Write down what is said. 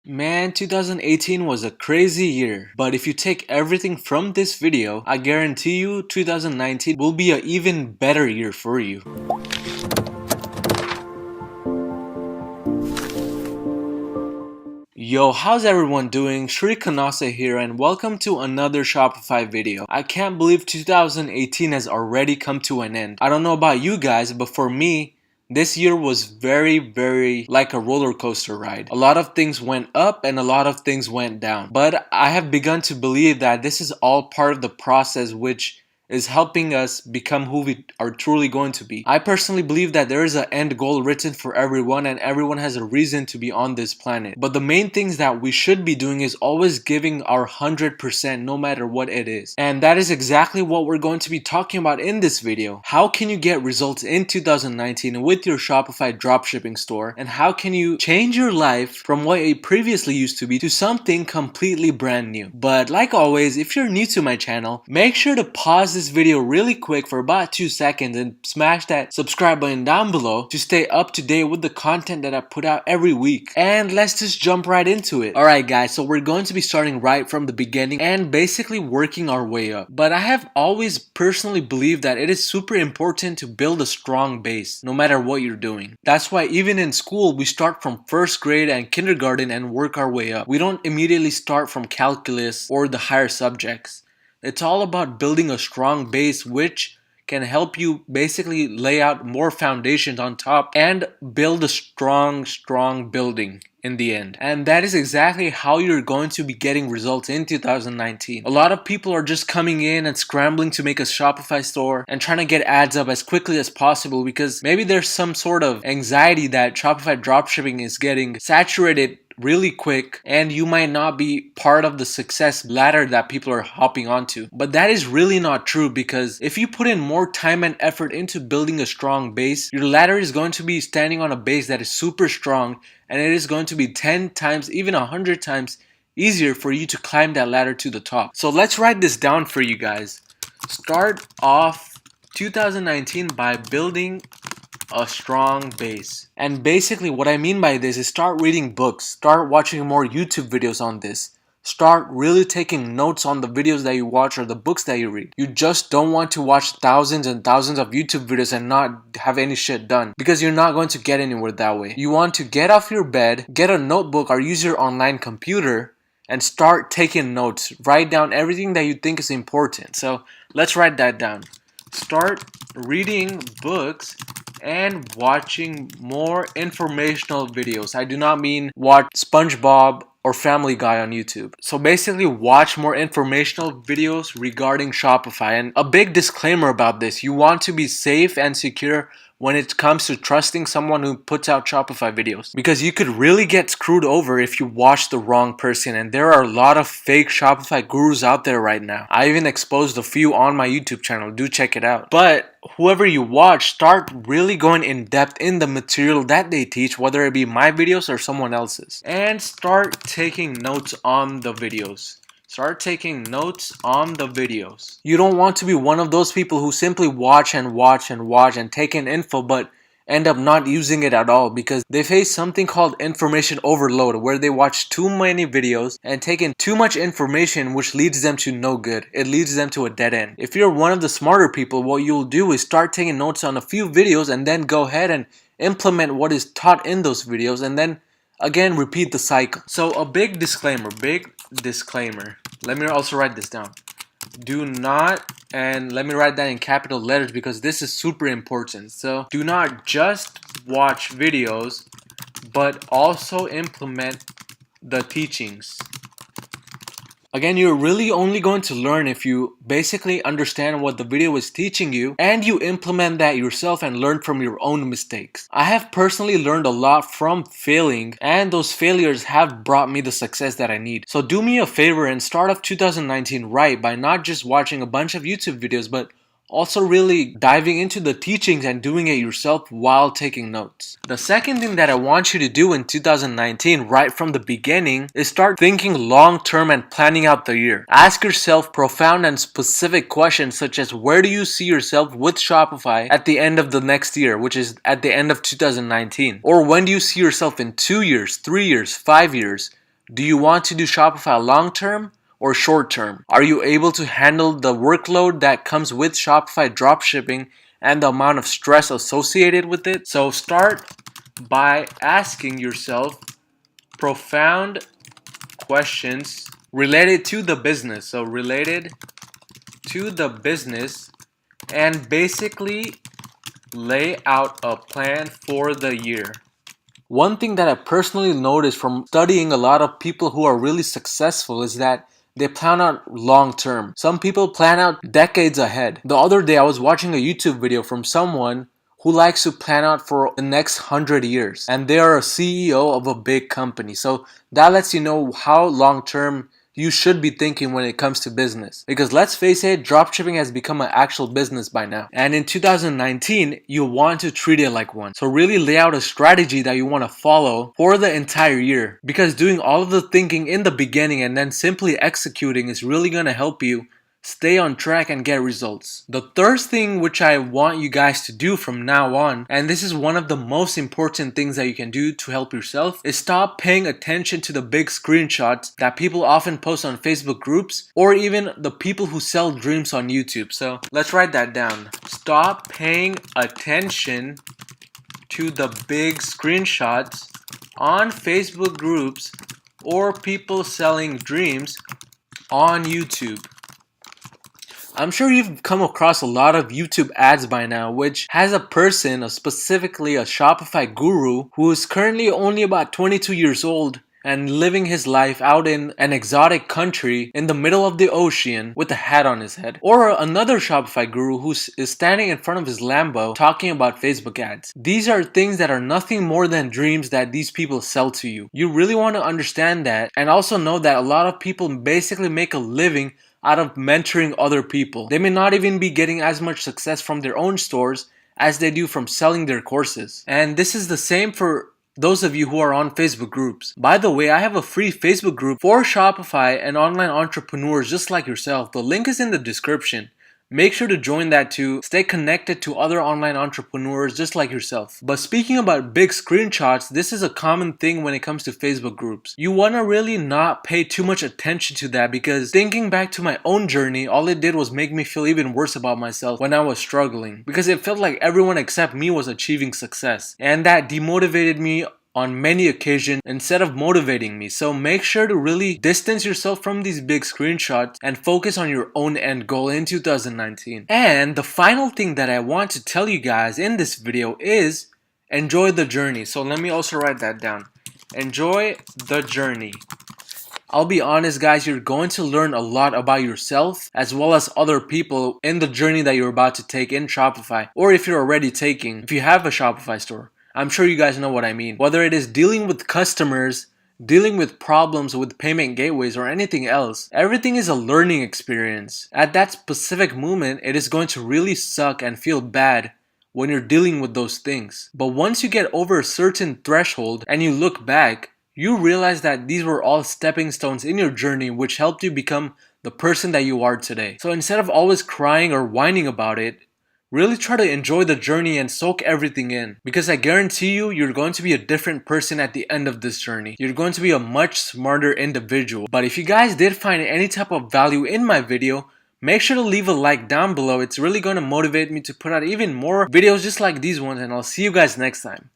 Man, 2018 was a crazy year, but if you take everything from this video, I guarantee you 2019 will be an even better year for you. Yo, how's everyone doing? Shri Kanase here and welcome to another Shopify video. I can't believe 2018 has already come to an end. I don't know about you guys, but for me, this year was very like a roller coaster ride. A lot of things went up and a lot of things went down. But I have begun to believe that this is all part of the process which is helping us become who we are truly going to be. I personally believe that there is an end goal written for everyone and everyone has a reason to be on this planet. But the main things that we should be doing is always giving our 100% no matter what it is. And that is exactly what we're going to be talking about in this video. How can you get results in 2019 with your Shopify dropshipping store? And how can you change your life from what it previously used to be to something completely brand new? But like always, if you're new to my channel, make sure to pause this video really quick for about 2 seconds and smash that subscribe button down below to stay up to date with the content that I put out every week. And let's just jump right into it. Alright guys, so we're going to be starting right from the beginning and basically working our way up. But I have always personally believed that it is super important to build a strong base no matter what you're doing. That's why even in school we start from first grade and kindergarten and work our way up. We don't immediately start from calculus or the higher subjects. It's all about building a strong base which can help you basically lay out more foundations on top and build a strong building in the end. And that is exactly how you're going to be getting results in 2019. A lot of people are just coming in and scrambling to make a Shopify store and trying to get ads up as quickly as possible because maybe there's some sort of anxiety that Shopify dropshipping is getting saturated really quick and you might not be part of the success ladder that people are hopping onto. But that is really not true because if you put in more time and effort into building a strong base, your ladder is going to be standing on a base that is super strong and it is going to be 10 times, even 100 times easier for you to climb that ladder to the top. So let's write this down for you guys. Start off 2019 by building a strong base. And basically what I mean by this is start reading books, start watching more YouTube videos on this, start really taking notes on the videos that you watch or the books that you read. You just don't want to watch thousands and thousands of YouTube videos and not have any shit done because you're not going to get anywhere that way. You want to get off your bed, get a notebook or use your online computer and start taking notes. Write down everything that you think is important. So let's write that down. Start reading books and watching more informational videos. I do not mean watch SpongeBob or Family Guy on YouTube. So basically watch more informational videos regarding Shopify. And a big disclaimer about this, you want to be safe and secure when it comes to trusting someone who puts out Shopify videos. Because you could really get screwed over if you watch the wrong person. And there are a lot of fake Shopify gurus out there right now. I even exposed a few on my YouTube channel. Do check it out. But whoever you watch, start really going in depth in the material that they teach, whether it be my videos or someone else's. And start taking notes on the videos. Start taking notes on the videos. You don't want to be one of those people who simply watch and take in info but end up not using it at all because they face something called information overload where they watch too many videos and take in too much information which leads them to no good. It leads them to a dead end. If you're one of the smarter people, what you'll do is start taking notes on a few videos and then go ahead and implement what is taught in those videos and then again repeat the cycle. So a big disclaimer. Let me also write this down. Do not, and let me write that in capital letters because this is super important. So do not just watch videos but also implement the teachings. Again, you're really only going to learn if you basically understand what the video is teaching you and you implement that yourself and learn from your own mistakes. I have personally learned a lot from failing and those failures have brought me the success that I need. So do me a favor and start off 2019 right by not just watching a bunch of YouTube videos but also really diving into the teachings and doing it yourself while taking notes. The second thing that I want you to do in 2019 right from the beginning is start thinking long term and planning out the year. Ask yourself profound and specific questions such as where do you see yourself with Shopify at the end of the next year, which is at the end of 2019? Or when do you see yourself in 2 years, 3 years, 5 years? Do you want to do Shopify long term or short term? Are you able to handle the workload that comes with Shopify dropshipping and the amount of stress associated with it? So start by asking yourself profound questions related to the business. So related to the business, and basically lay out a plan for the year. One thing that I personally noticed from studying a lot of people who are really successful is that they plan out long term. Some people plan out decades ahead. The other day I was watching a YouTube video from someone who likes to plan out for the next 100 years, and they are a CEO of a big company. So that lets you know how long term you should be thinking when it comes to business. Because let's face it, dropshipping has become an actual business by now. And in 2019, you want to treat it like one. So really lay out a strategy that you want to follow for the entire year. Because doing all of the thinking in the beginning and then simply executing is really going to help you stay on track and get results. The third thing which I want you guys to do from now on, and this is one of the most important things that you can do to help yourself, is stop paying attention to the big screenshots that people often post on Facebook groups or even the people who sell dreams on YouTube. So let's write that down. Stop paying attention to the big screenshots on Facebook groups or people selling dreams on YouTube. I'm sure you've come across a lot of YouTube ads by now which has a person, specifically a Shopify guru, who is currently only about 22 years old and living his life out in an exotic country in the middle of the ocean with a hat on his head. Or another Shopify guru who is standing in front of his Lambo talking about Facebook ads. These are things that are nothing more than dreams that these people sell to you. You really want to understand that and also know that a lot of people basically make a living out of mentoring other people. They may not even be getting as much success from their own stores as they do from selling their courses. And this is the same for those of you who are on Facebook groups. By the way, I have a free Facebook group for Shopify and online entrepreneurs just like yourself. The link is in the description. Make sure to join that to stay connected to other online entrepreneurs just like yourself. But speaking about big screenshots, this is a common thing when it comes to Facebook groups. You want to really not pay too much attention to that, because thinking back to my own journey, all it did was make me feel even worse about myself when I was struggling, because it felt like everyone except me was achieving success, and that demotivated me on many occasions instead of motivating me. So make sure to really distance yourself from these big screenshots and focus on your own end goal in 2019. And the final thing that I want to tell you guys in this video is enjoy the journey. So let me also write that down. Enjoy the journey. I'll be honest guys, you're going to learn a lot about yourself as well as other people in the journey that you're about to take in Shopify, or if you're already taking, if you have a Shopify store. I'm sure you guys know what I mean. Whether it is dealing with customers, dealing with problems with payment gateways, or anything else, everything is a learning experience. At that specific moment, it is going to really suck and feel bad when you're dealing with those things. But once you get over a certain threshold and you look back, you realize that these were all stepping stones in your journey which helped you become the person that you are today. So instead of always crying or whining about it, really try to enjoy the journey and soak everything in, because I guarantee you, you're going to be a different person at the end of this journey. You're going to be a much smarter individual. But if you guys did find any type of value in my video, make sure to leave a like down below. It's really going to motivate me to put out even more videos just like these ones, and I'll see you guys next time.